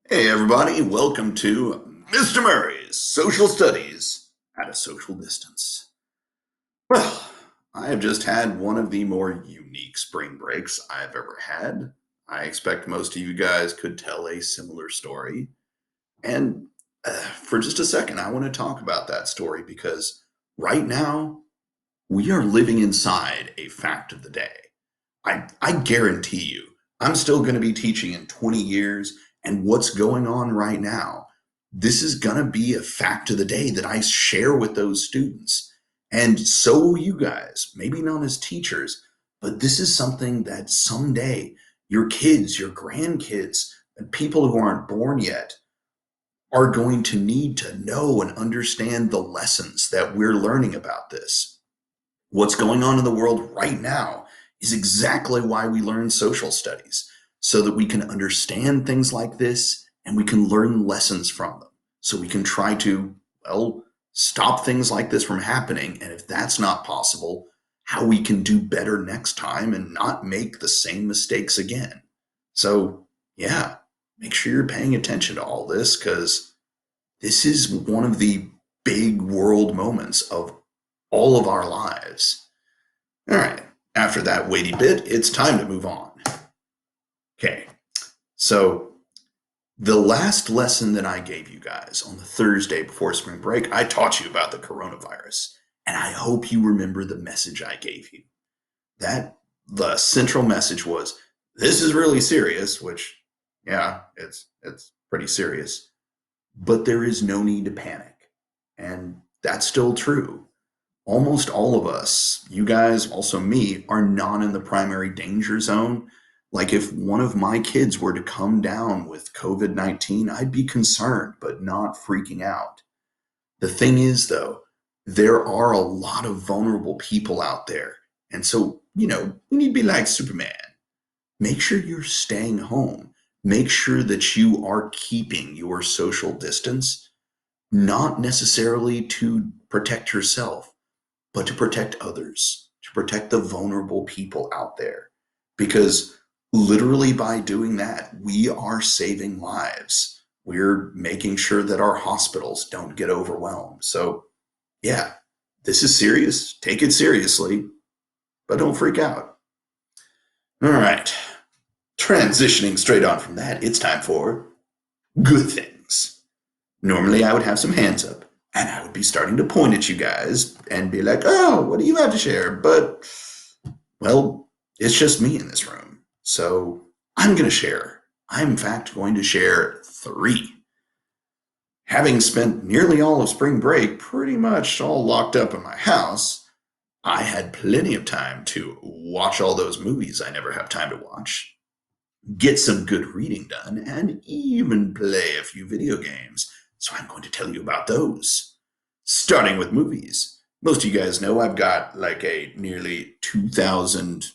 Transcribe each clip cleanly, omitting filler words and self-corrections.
Hey, everybody, welcome to Mr. Murray's Social Studies at a Social Distance. Well, I have just had one of the more unique spring breaks I've ever had. I expect most of you guys could tell a similar story. And for just a second, I want to talk about that story because right now, we are living inside a fact of the day. I guarantee you, I'm still going to be teaching in 20 years, and what's going on right now, this is going to be a fact of the day that I share with those students. And so will you guys, maybe not as teachers, but this is something that someday your kids, your grandkids, and people who aren't born yet are going to need to know and understand the lessons that we're learning about this. What's going on in the world right now is exactly why we learn social studies, so that we can understand things like this and we can learn lessons from them. So we can try to, well, stop things like this from happening. And if that's not possible, how we can do better next time and not make the same mistakes again. So, yeah, make sure you're paying attention to all this because this is one of the big world moments of all of our lives. All right, after that weighty bit, it's time to move on. Okay, so the last lesson that I gave you guys on the Thursday before spring break, I taught you about the coronavirus. And I hope you remember the message I gave you. That the central message was this is really serious, which yeah, it's pretty serious, but there is no need to panic. And that's still true. Almost all of us, you guys, also me, are not in the primary danger zone. Like if one of my kids were to come down with COVID-19, I'd be concerned, but not freaking out. The thing is, though, there are a lot of vulnerable people out there. And so, we need to be like Superman. Make sure you're staying home. Make sure that you are keeping your social distance, not necessarily to protect yourself, but to protect others, to protect the vulnerable people out there. Because literally by doing that, we are saving lives. We're making sure that our hospitals don't get overwhelmed. So, yeah, this is serious. Take it seriously, but don't freak out. All right. Transitioning straight on from that, it's time for good things. Normally, I would have some hands up and I would be starting to point at you guys and be like, oh, what do you have to share? But well, it's just me in this room. So I'm going to share. I'm, in fact, going to share three. Having spent nearly all of spring break pretty much all locked up in my house, I had plenty of time to watch all those movies I never have time to watch, get some good reading done, and even play a few video games. So I'm going to tell you about those. Starting with movies. Most of you guys know I've got like a nearly 2,000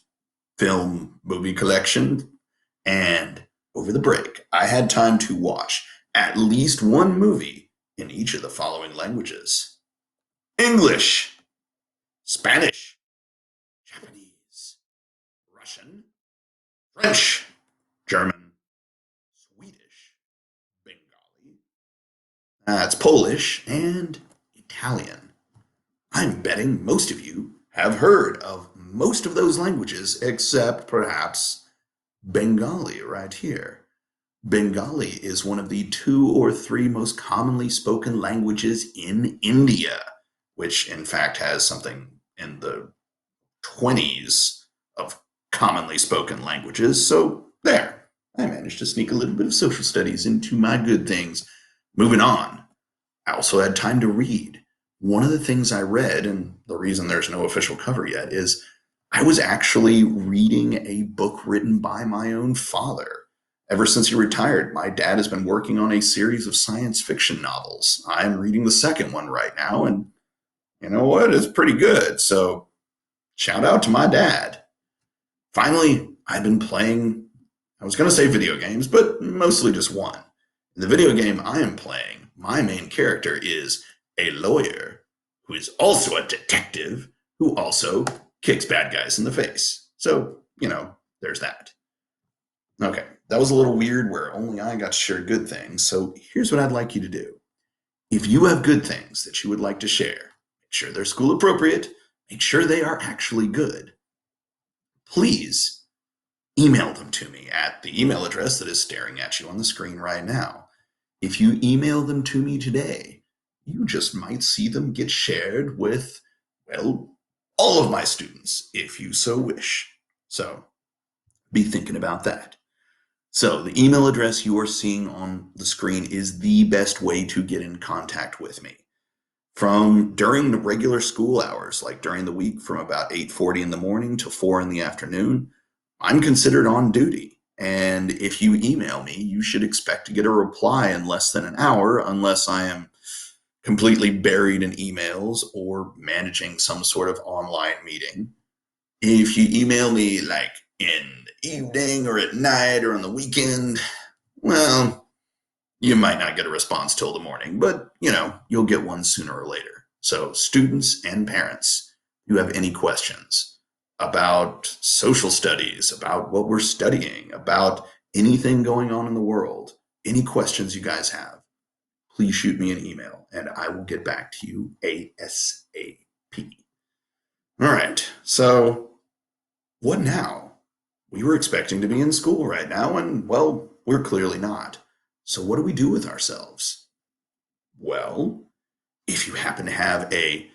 film movie collection. And over the break, I had time to watch at least one movie in each of the following languages: English, Spanish, Japanese, Russian, French, German, Swedish, Bengali, that's Polish, and Italian. I'm betting most of you have heard of most of those languages except perhaps Bengali right here. Bengali is one of the two or three most commonly spoken languages in India, which in fact has something in the 20s of commonly spoken languages. So there, I managed to sneak a little bit of social studies into my good things. Moving on, I also had time to read. One of the things I read, and the reason there's no official cover yet, is I was actually reading a book written by my own father. Ever since he retired, my dad has been working on a series of science fiction novels. I'm reading the second one right now, and you know what? It's pretty good. So, shout out to my dad. Finally, I've been playing, I was going to say video games, but mostly just one. In the video game I am playing, my main character is a lawyer who is also a detective who also kicks bad guys in the face. So, there's that. Okay. that was a little weird where only I got to share good things. So here's what I'd like you to do. If you have good things that you would like to share, make sure they're school appropriate, make sure they are actually good. Please email them to me at the email address that is staring at you on the screen right now. If you email them to me today, you just might see them get shared with, well, all of my students, if you so wish. So be thinking about that. So the email address you are seeing on the screen is the best way to get in contact with me. From during the regular school hours, like during the week from about 8:40 in the morning to 4 in the afternoon, I'm considered on duty. And if you email me, you should expect to get a reply in less than an hour unless I am completely buried in emails or managing some sort of online meeting. If you email me like in the evening or at night or on the weekend, well, you might not get a response till the morning, but you'll get one sooner or later. So, students and parents, you have any questions about social studies, about what we're studying, about anything going on in the world, any questions you guys have, please shoot me an email and I will get back to you ASAP. All right, so what now? We were expecting to be in school right now, and well, we're clearly not. So, what do we do with ourselves? Well, if you happen to have a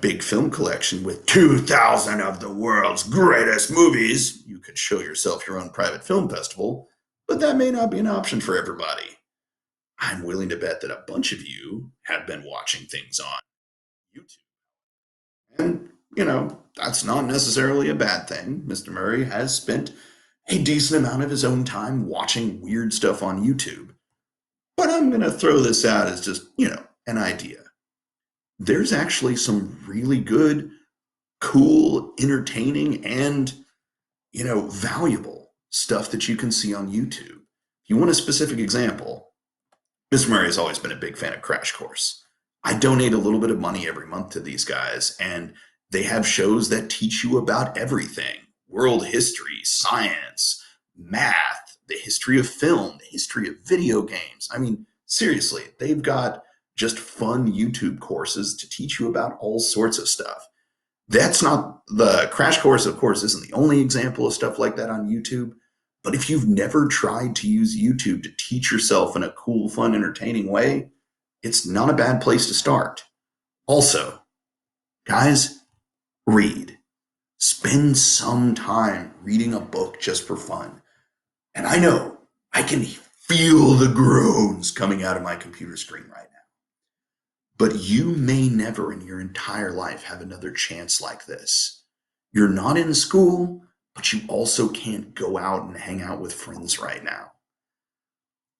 big film collection with 2,000 of the world's greatest movies, you could show yourself your own private film festival, but that may not be an option for everybody. I'm willing to bet that a bunch of you have been watching things on YouTube. And, that's not necessarily a bad thing. Mr. Murray has spent a decent amount of his own time watching weird stuff on YouTube. But I'm going to throw this out as just, an idea. There's actually some really good, cool, entertaining, and, valuable stuff that you can see on YouTube. If you want a specific example, Mr. Murray has always been a big fan of Crash Course. I donate a little bit of money every month to these guys, and they have shows that teach you about everything: world history, science, math, the history of film, the history of video games. I mean, seriously, they've got just fun YouTube courses to teach you about all sorts of stuff. That's not the Crash Course, of course, isn't the only example of stuff like that on YouTube. But if you've never tried to use YouTube to teach yourself in a cool, fun, entertaining way, it's not a bad place to start. Also, guys, read. Spend some time reading a book just for fun. And I know I can feel the groans coming out of my computer screen right now. But you may never in your entire life have another chance like this. You're not in school, but you also can't go out and hang out with friends right now.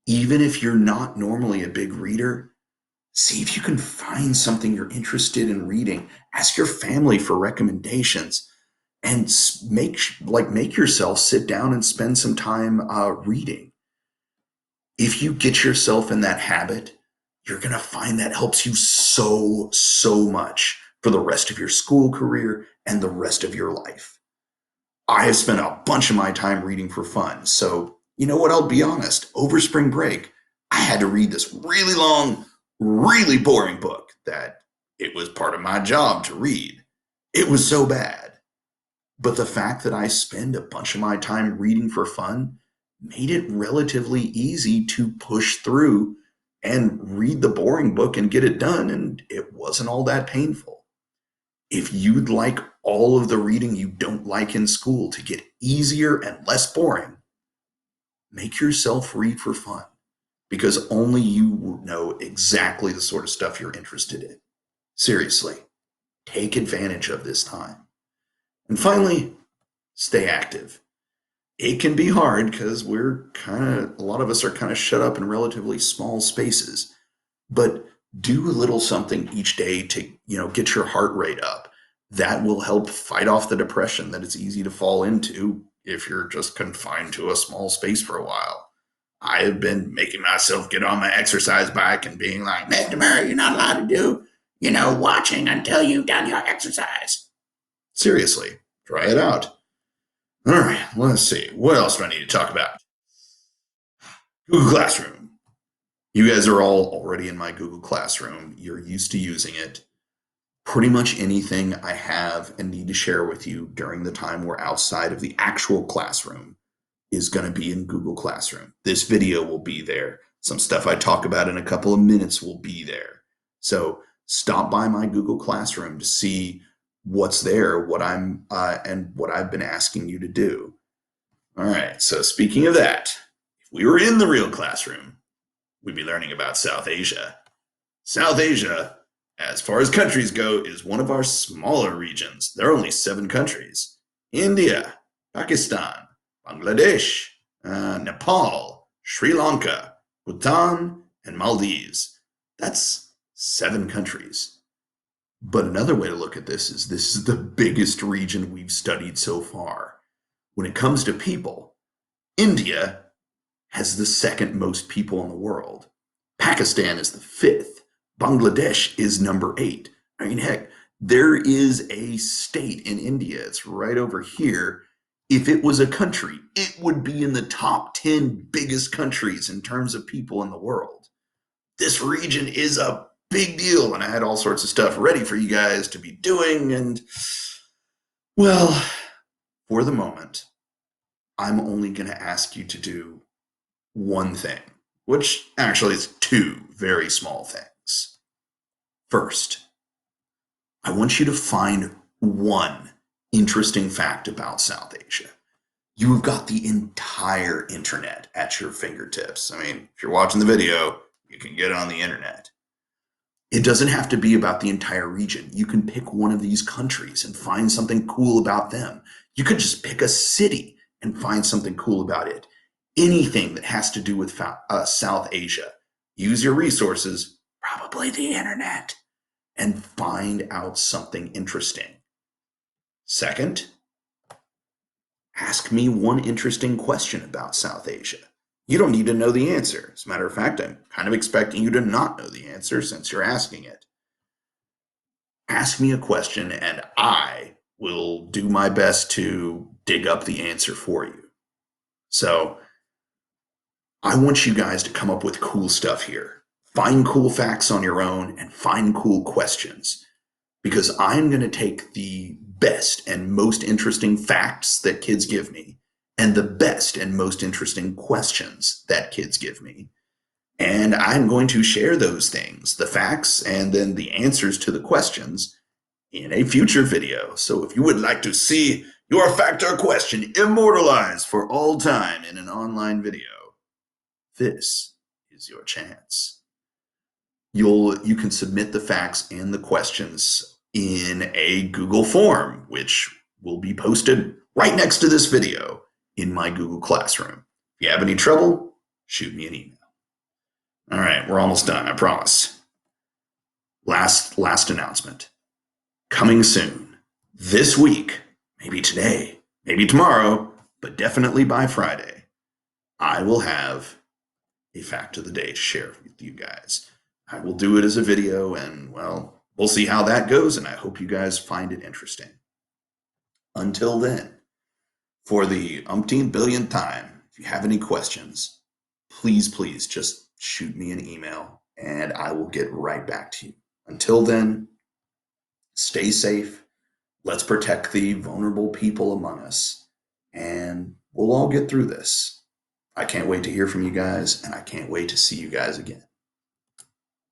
Even if you're not normally a big reader, see if you can find something you're interested in reading. Ask your family for recommendations and make yourself sit down and spend some time reading. If you get yourself in that habit, you're going to find that helps you so much for the rest of your school career and the rest of your life. I have spent a bunch of my time reading for fun. So, you know what? I'll be honest. Over spring break, I had to read this really long, really boring book that it was part of my job to read. It was so bad. But the fact that I spend a bunch of my time reading for fun made it relatively easy to push through and read the boring book and get it done. And it wasn't all that painful. If you'd like all of the reading you don't like in school to get easier and less boring, make yourself read for fun because only you know exactly the sort of stuff you're interested in. Seriously, take advantage of this time. And finally, stay active. It can be hard because a lot of us are kind of shut up in relatively small spaces, but do a little something each day to, get your heart rate up. That will help fight off the depression that it's easy to fall into if you're just confined to a small space for a while. I have been making myself get on my exercise bike and being like, Mr. Murray, you're not allowed to do, watching until you've done your exercise. Seriously, try it out. All right, let's see. What else do I need to talk about? Google Classroom. You guys are all already in my Google Classroom. You're used to using it. Pretty much anything I have and need to share with you during the time we're outside of the actual classroom is going to be in Google Classroom. This video will be there. Some stuff I talk about in a couple of minutes will be there. So stop by my Google Classroom to see what's there, and what I've been asking you to do. All right. So speaking of that, if we were in the real classroom, we'd be learning about South Asia. South Asia, as far as countries go, is one of our smaller regions. There are only 7 countries: India, Pakistan, Bangladesh, Nepal, Sri Lanka, Bhutan, and Maldives. That's 7 countries. But another way to look at this is the biggest region we've studied so far. When it comes to people, India has the second most people in the world. Pakistan is the fifth. Bangladesh is number 8. I mean, heck, there is a state in India. It's right over here. If it was a country, it would be in the top 10 biggest countries in terms of people in the world. This region is a big deal, and I had all sorts of stuff ready for you guys to be doing. And, well, for the moment, I'm only going to ask you to do one thing, which actually is 2 very small things. First, I want you to find one interesting fact about South Asia. You've got the entire internet at your fingertips. I mean, if you're watching the video, you can get on the internet. It doesn't have to be about the entire region. You can pick one of these countries and find something cool about them. You could just pick a city and find something cool about it. Anything that has to do with South Asia. Use your resources, probably the internet, and find out something interesting. Second, ask me one interesting question about South Asia. You don't need to know the answer. As a matter of fact, I'm kind of expecting you to not know the answer since you're asking it. Ask me a question and I will do my best to dig up the answer for you. So I want you guys to come up with cool stuff here. Find cool facts on your own and find cool questions, because I'm going to take the best and most interesting facts that kids give me and the best and most interesting questions that kids give me. And I'm going to share those things, the facts and then the answers to the questions, in a future video. So if you would like to see your fact or question immortalized for all time in an online video, this is your chance. You can submit the facts and the questions in a Google form, which will be posted right next to this video in my Google Classroom. If you have any trouble, shoot me an email. All right, we're almost done, I promise. Last announcement. Coming soon. This week, maybe today, maybe tomorrow, but definitely by Friday, I will have a fact of the day to share with you guys. I will do it as a video, and, well, we'll see how that goes, and I hope you guys find it interesting. Until then, for the umpteenth billionth time, if you have any questions, please just shoot me an email, and I will get right back to you. Until then, stay safe. Let's protect the vulnerable people among us, and we'll all get through this. I can't wait to hear from you guys, and I can't wait to see you guys again.